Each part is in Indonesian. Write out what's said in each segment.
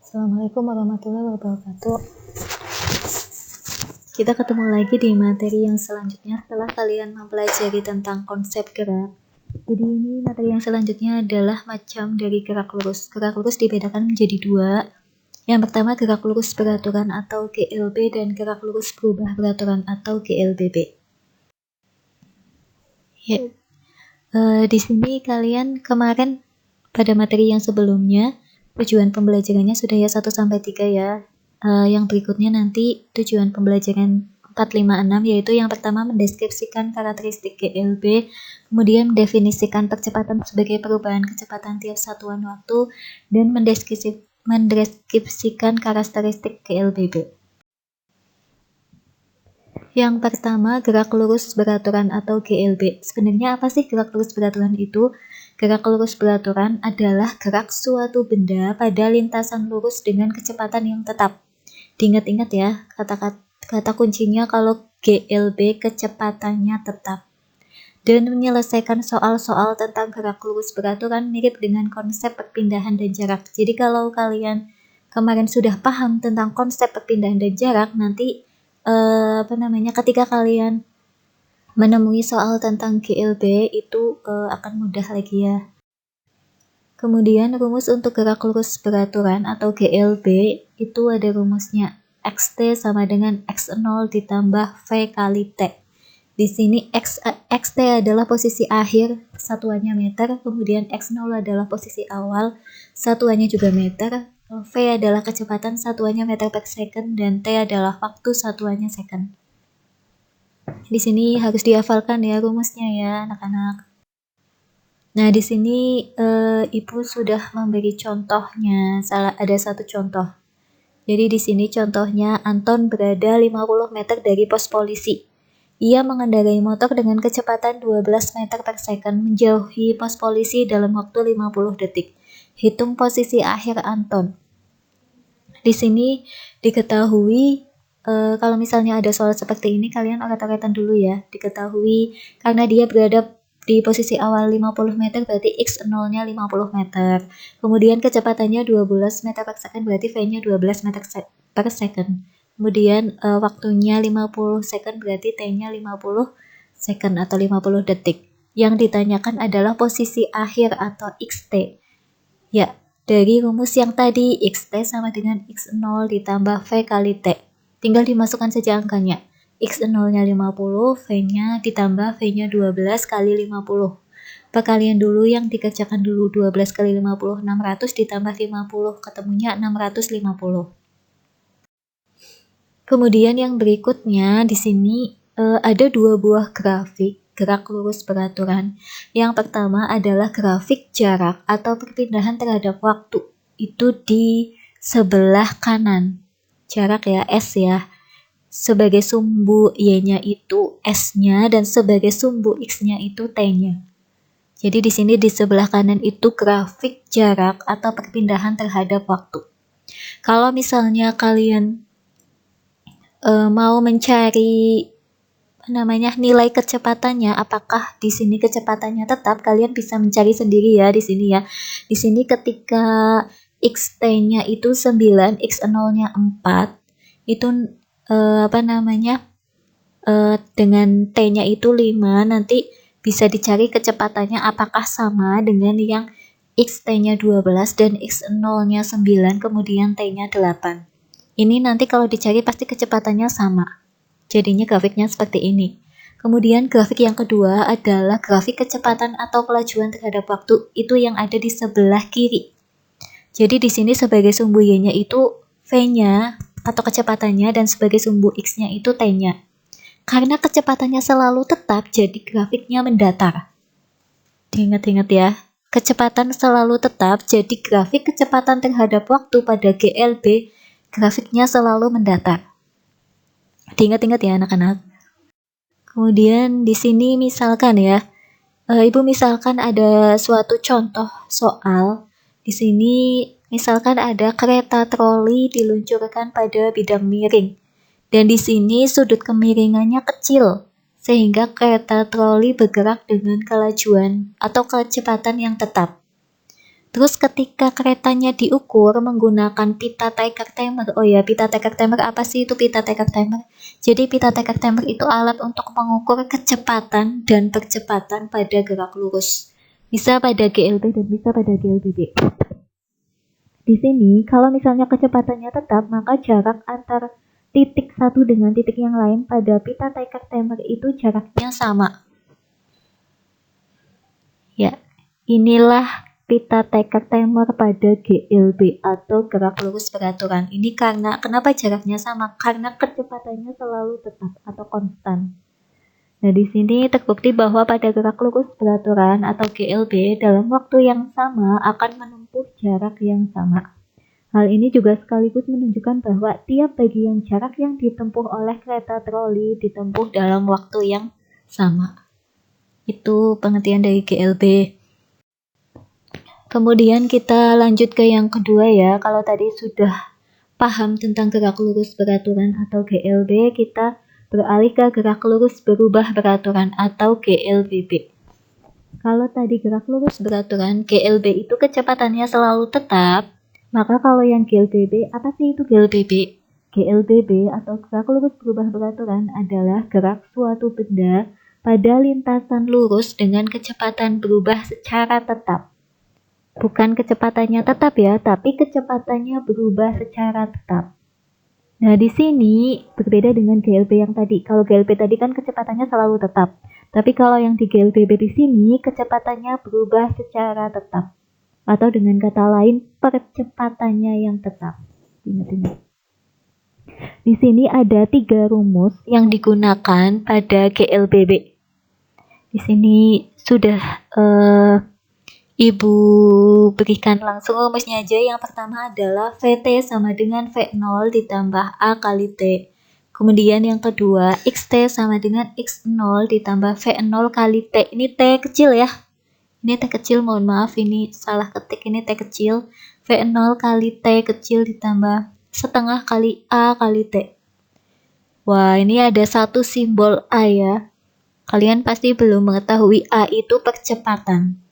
Assalamualaikum warahmatullahi wabarakatuh. Kita ketemu lagi di materi yang selanjutnya setelah kalian mempelajari tentang konsep gerak. Jadi ini materi yang selanjutnya adalah macam dari gerak lurus. Gerak lurus dibedakan menjadi dua. Yang pertama gerak lurus beraturan atau GLB dan gerak lurus berubah beraturan atau GLBB. Ya. Di sini kalian kemarin pada materi yang sebelumnya tujuan pembelajarannya sudah ya 1-3 ya. Yang berikutnya nanti tujuan pembelajaran 4, 5, 6 yaitu yang pertama mendeskripsikan karakteristik GLB, kemudian mendefinisikan percepatan sebagai perubahan kecepatan tiap satuan waktu, dan mendeskripsikan karakteristik GLBB. Yang pertama, gerak lurus beraturan atau GLB. Sebenarnya apa sih gerak lurus beraturan itu? Gerak lurus beraturan adalah gerak suatu benda pada lintasan lurus dengan kecepatan yang tetap. Diingat-ingat ya, kata kuncinya kalau GLB kecepatannya tetap. Dan menyelesaikan soal-soal tentang gerak lurus beraturan mirip dengan konsep perpindahan dan jarak. Jadi kalau kalian kemarin sudah paham tentang konsep perpindahan dan jarak, nanti ketika kalian menemui soal tentang GLB itu akan mudah lagi ya. Kemudian rumus untuk gerak lurus beraturan atau GLB itu ada rumusnya. XT sama dengan X0 ditambah V kali T. Di sini XT adalah posisi akhir, satuannya meter, kemudian X0 adalah posisi awal, satuannya juga meter, V adalah kecepatan, satuannya meter per second, dan T adalah waktu, satuannya second. Di sini harus dihafalkan ya rumusnya ya anak-anak. Nah, di sini Ibu sudah memberi contohnya. Ada satu contoh. Jadi di sini contohnya Anton berada 50 meter dari pos polisi. Ia mengendarai motor dengan kecepatan 12 meter per second menjauhi pos polisi dalam waktu 50 detik. Hitung posisi akhir Anton. Di sini diketahui kalau misalnya ada soal seperti ini kalian oret-oretan dulu ya. Diketahui karena dia berada di posisi awal 50 meter berarti X0-nya 50 meter. Kemudian kecepatannya 12 meter per second berarti V-nya 12 meter per second. Kemudian waktunya 50 second berarti T-nya 50 second atau 50 detik. Yang ditanyakan adalah posisi akhir atau XT. Ya, dari rumus yang tadi XT sama dengan X0 ditambah V kali T. Tinggal dimasukkan saja angkanya. X0-nya 50, V-nya ditambah V-nya 12 kali 50. Perkalian dulu yang dikerjakan dulu 12 kali 50, 600 ditambah 50, ketemunya 650. Kemudian yang berikutnya di sini ada dua buah grafik gerak lurus beraturan. Yang pertama adalah grafik jarak atau perpindahan terhadap waktu. Itu di sebelah kanan. Jarak ya, S ya. Sebagai sumbu Y-nya itu S-nya dan sebagai sumbu X-nya itu T-nya. Jadi di sini di sebelah kanan itu grafik jarak atau perpindahan terhadap waktu. Kalau misalnya kalian mau mencari nilai kecepatannya, apakah di sini kecepatannya tetap, kalian bisa mencari sendiri ya di sini ya. Di sini ketika XT-nya itu 9, X0-nya 4, itu dengan T-nya itu 5, nanti bisa dicari kecepatannya apakah sama dengan yang XT-nya 12 dan X0-nya 9, kemudian T-nya 8. Ini nanti kalau dicari pasti kecepatannya sama. Jadinya grafiknya seperti ini. Kemudian grafik yang kedua adalah grafik kecepatan atau kelajuan terhadap waktu, itu yang ada di sebelah kiri. Jadi di sini sebagai sumbu Y-nya itu V-nya atau kecepatannya dan sebagai sumbu X-nya itu T-nya. Karena kecepatannya selalu tetap, jadi grafiknya mendatar. Diingat-ingat ya, kecepatan selalu tetap, jadi grafik kecepatan terhadap waktu pada GLB, grafiknya selalu mendatar. Diingat-ingat ya anak-anak. Kemudian di sini misalkan ya, Ibu misalkan ada suatu contoh soal. Di sini misalkan ada kereta troli diluncurkan pada bidang miring. Dan di sini sudut kemiringannya kecil, sehingga kereta troli bergerak dengan kelajuan atau kecepatan yang tetap. Terus ketika keretanya diukur menggunakan pita taker timer. Oh ya, pita taker timer apa sih itu pita taker timer? Jadi pita taker timer itu alat untuk mengukur kecepatan dan percepatan pada gerak lurus. Bisa pada GLB dan bisa pada GLBB. Di sini, kalau misalnya kecepatannya tetap, maka jarak antar titik satu dengan titik yang lain pada pita taker timer itu jaraknya sama. Ya, inilah pita taker timer pada GLB atau gerak lurus beraturan. Ini karena kenapa jaraknya sama? Karena kecepatannya selalu tetap atau konstan. Nah, di sini terbukti bahwa pada gerak lurus beraturan atau GLB dalam waktu yang sama akan menempuh jarak yang sama. Hal ini juga sekaligus menunjukkan bahwa tiap bagian jarak yang ditempuh oleh kereta troli ditempuh dalam waktu yang sama. Itu pengertian dari GLB. Kemudian kita lanjut ke yang kedua ya. Kalau tadi sudah paham tentang gerak lurus beraturan atau GLB, kita beralih ke gerak lurus berubah beraturan atau GLBB. Kalau tadi gerak lurus beraturan, GLB itu kecepatannya selalu tetap. Maka kalau yang GLBB, apa sih itu GLBB? GLBB atau gerak lurus berubah beraturan adalah gerak suatu benda pada lintasan lurus dengan kecepatan berubah secara tetap. Bukan kecepatannya tetap ya, tapi kecepatannya berubah secara tetap. Nah, di sini berbeda dengan GLB yang tadi. Kalau GLB tadi kan kecepatannya selalu tetap. Tapi kalau yang di GLBB di sini kecepatannya berubah secara tetap. Atau dengan kata lain, percepatannya yang tetap. Ingat-ingat. Di sini ada 3 rumus yang digunakan pada GLBB. Di sini sudah Ibu berikan langsung rumusnya aja. Yang pertama adalah VT sama dengan V0 ditambah A kali T. Kemudian yang kedua, XT sama dengan X0 ditambah V0 kali T. Ini T kecil ya. Ini T kecil, mohon maaf ini salah ketik, ini T kecil. V0 kali T kecil ditambah setengah kali A kali T. Wah, ini ada satu simbol A ya. Kalian pasti belum mengetahui A itu percepatan.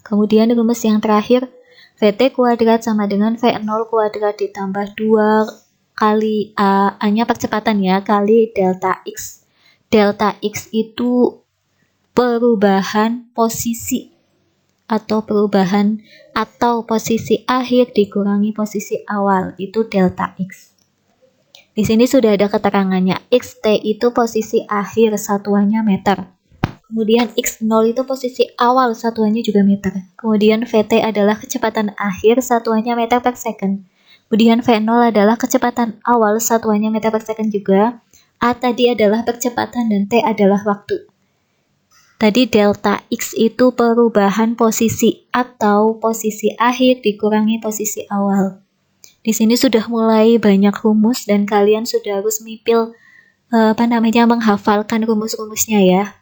Kemudian rumus yang terakhir, VT kuadrat sama dengan V0 kuadrat ditambah 2 kali A. A-nya percepatan ya, kali delta X. Delta X itu perubahan posisi atau posisi akhir dikurangi posisi awal, itu delta X. Di sini sudah ada keterangannya. XT itu posisi akhir, satuannya meter. Kemudian X0 itu posisi awal, satuannya juga meter. Kemudian VT adalah kecepatan akhir, satuannya meter per second. Kemudian V0 adalah kecepatan awal, satuannya meter per second juga. A tadi adalah percepatan dan T adalah waktu. Tadi delta X itu perubahan posisi atau posisi akhir dikurangi posisi awal. Di sini sudah mulai banyak rumus dan kalian sudah harus menghafalkan rumus-rumusnya ya.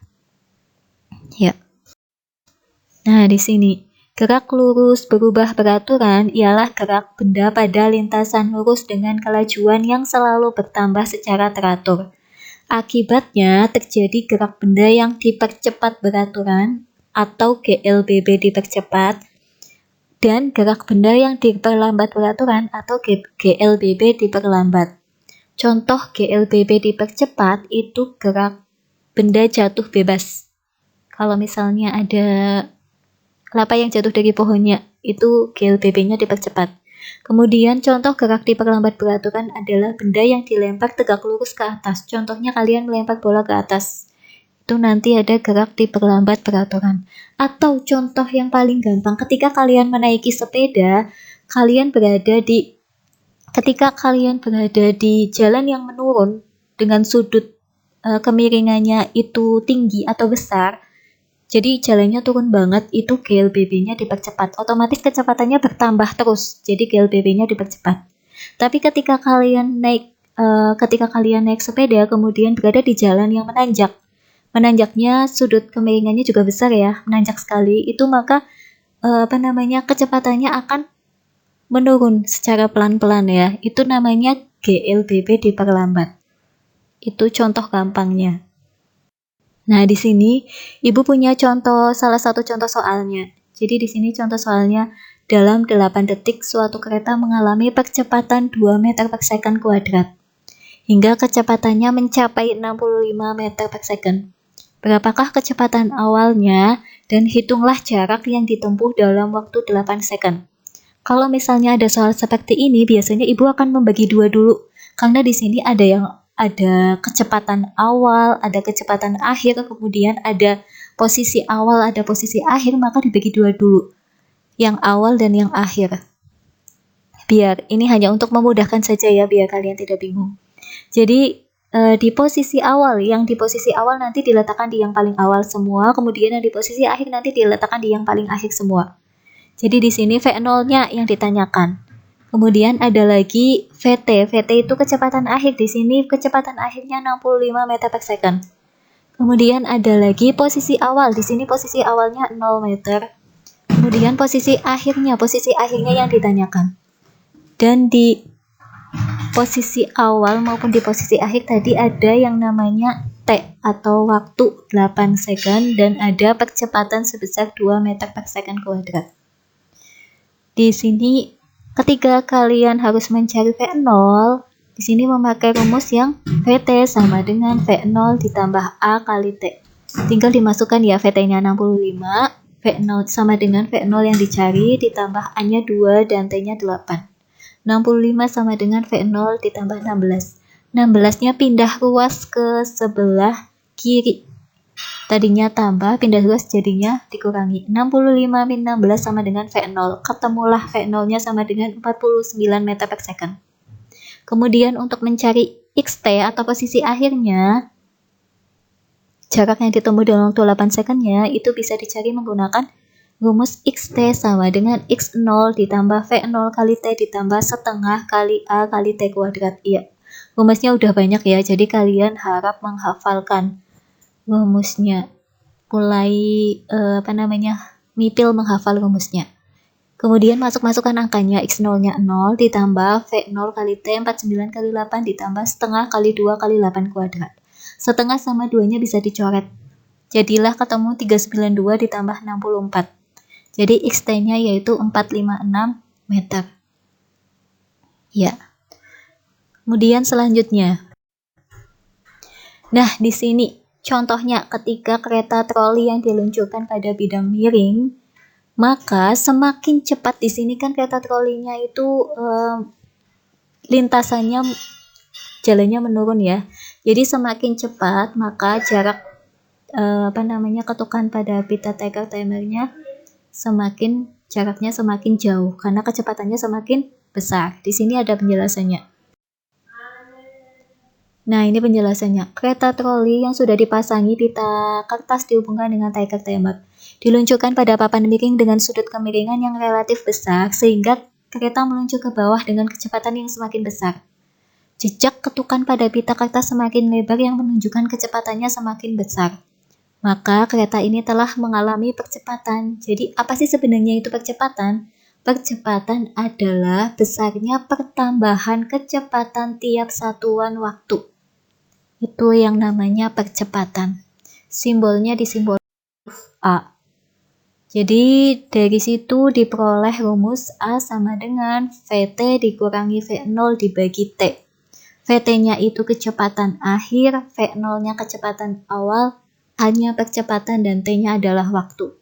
Ya. Nah, di sini gerak lurus berubah beraturan ialah gerak benda pada lintasan lurus dengan kelajuan yang selalu bertambah secara teratur. Akibatnya terjadi gerak benda yang dipercepat beraturan atau GLBB dipercepat dan gerak benda yang diperlambat beraturan atau GLBB diperlambat. Contoh GLBB dipercepat itu gerak benda jatuh bebas. Kalau misalnya ada kelapa yang jatuh dari pohonnya, itu GLBB-nya dipercepat. Kemudian contoh gerak diperlambat beraturan adalah benda yang dilempar tegak lurus ke atas. Contohnya kalian melempar bola ke atas. Itu nanti ada gerak diperlambat beraturan. Atau contoh yang paling gampang, ketika kalian menaiki sepeda, ketika kalian berada di jalan yang menurun dengan sudut kemiringannya itu tinggi atau besar, jadi jalannya turun banget, itu GLBB-nya dipercepat. Otomatis kecepatannya bertambah terus. Jadi GLBB-nya dipercepat. Tapi ketika kalian naik sepeda kemudian berada di jalan yang menanjak. Menanjaknya sudut kemiringannya juga besar ya, menanjak sekali. Itu maka kecepatannya akan menurun secara pelan-pelan ya. Itu namanya GLBB diperlambat. Itu contoh gampangnya. Nah, di sini Ibu punya salah satu contoh soalnya. Jadi di sini contoh soalnya, dalam 8 detik suatu kereta mengalami percepatan 2 meter per second kuadrat hingga kecepatannya mencapai 65 meter per second. Berapakah kecepatan awalnya dan hitunglah jarak yang ditempuh dalam waktu 8 second. Kalau misalnya ada soal seperti ini, biasanya ibu akan membagi dua dulu. Karena di sini ada kecepatan awal, ada kecepatan akhir, kemudian ada posisi awal, ada posisi akhir, maka dibagi dua dulu. Yang awal dan yang akhir. Biar ini hanya untuk memudahkan saja ya, biar kalian tidak bingung. Jadi di posisi awal nanti diletakkan di yang paling awal semua, kemudian yang di posisi akhir nanti diletakkan di yang paling akhir semua. Jadi di sini V0-nya yang ditanyakan. Kemudian ada lagi VT. VT itu kecepatan akhir. Di sini kecepatan akhirnya 65 meter per second. Kemudian ada lagi posisi awal. Di sini posisi awalnya 0 meter. Kemudian posisi akhirnya yang ditanyakan. Dan di posisi awal maupun di posisi akhir tadi ada yang namanya T atau waktu 8 second dan ada percepatan sebesar 2 meter per second kuadrat. Di sini ketika kalian harus mencari V0, di sini memakai rumus yang VT sama dengan V0 ditambah A kali T. Tinggal dimasukkan ya, VT-nya 65, V0 sama dengan V0 yang dicari ditambah A-nya 2 dan T-nya 8. 65 sama dengan V0 ditambah 16. 16-nya pindah ruas ke sebelah kiri. Tadinya tambah, pindah ruas jadinya dikurangi. 65 min 16 sama dengan V0. Ketemulah V0-nya sama dengan 49 meter per second. Kemudian untuk mencari XT atau posisi akhirnya, jarak yang ditempuh dalam waktu 8 secondnya itu bisa dicari menggunakan rumus XT sama dengan X0 ditambah V0 kali T ditambah setengah kali A kali T kuadrat. Iya, rumusnya udah banyak ya, jadi kalian harap menghafalkan rumusnya, mulai mipil menghafal rumusnya. Kemudian masukkan angkanya, X0-nya 0 ditambah V0 kali T 49 kali 8 ditambah setengah kali 2 kali 8 kuadrat. Setengah sama 2-nya bisa dicoret. Jadilah ketemu 392 ditambah 64. Jadi XT-nya yaitu 456 meter. Ya. Kemudian selanjutnya. Nah, di sini contohnya ketika kereta troli yang diluncurkan pada bidang miring, maka semakin cepat, di sini kan kereta trolinya itu lintasannya jalannya menurun ya. Jadi semakin cepat maka jarak ketukan pada pita tiger timernya jaraknya semakin jauh karena kecepatannya semakin besar. Di sini ada penjelasannya. Nah, ini penjelasannya. Kereta troli yang sudah dipasangi pita kertas dihubungkan dengan tiger timer. Diluncurkan pada papan miring dengan sudut kemiringan yang relatif besar sehingga kereta meluncur ke bawah dengan kecepatan yang semakin besar. Jejak ketukan pada pita kertas semakin lebar yang menunjukkan kecepatannya semakin besar. Maka kereta ini telah mengalami percepatan. Jadi apa sih sebenarnya itu percepatan? Percepatan adalah besarnya pertambahan kecepatan tiap satuan waktu. Itu yang namanya percepatan. Simbolnya disimbol A. Jadi dari situ diperoleh rumus A sama dengan VT dikurangi V0 dibagi T. VT-nya itu kecepatan akhir, V0-nya kecepatan awal, A-nya percepatan dan T-nya adalah waktu.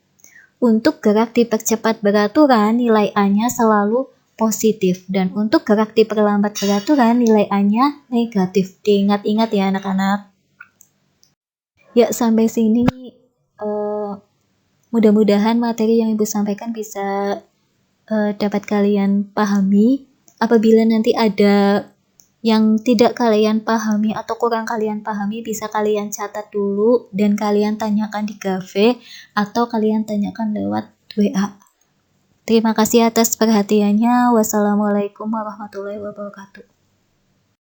Untuk gerak dipercepat beraturan, nilai A-nya selalu positif. Dan untuk gerak diperlambat beraturan, nilai A-nya negatif. Diingat-ingat ya anak-anak. Ya, sampai sini mudah-mudahan materi yang Ibu sampaikan bisa dapat kalian pahami. Apabila nanti ada yang tidak kalian pahami atau kurang kalian pahami, bisa kalian catat dulu dan kalian tanyakan di cafe atau kalian tanyakan lewat WA. Terima kasih atas perhatiannya. Wassalamualaikum warahmatullahi wabarakatuh.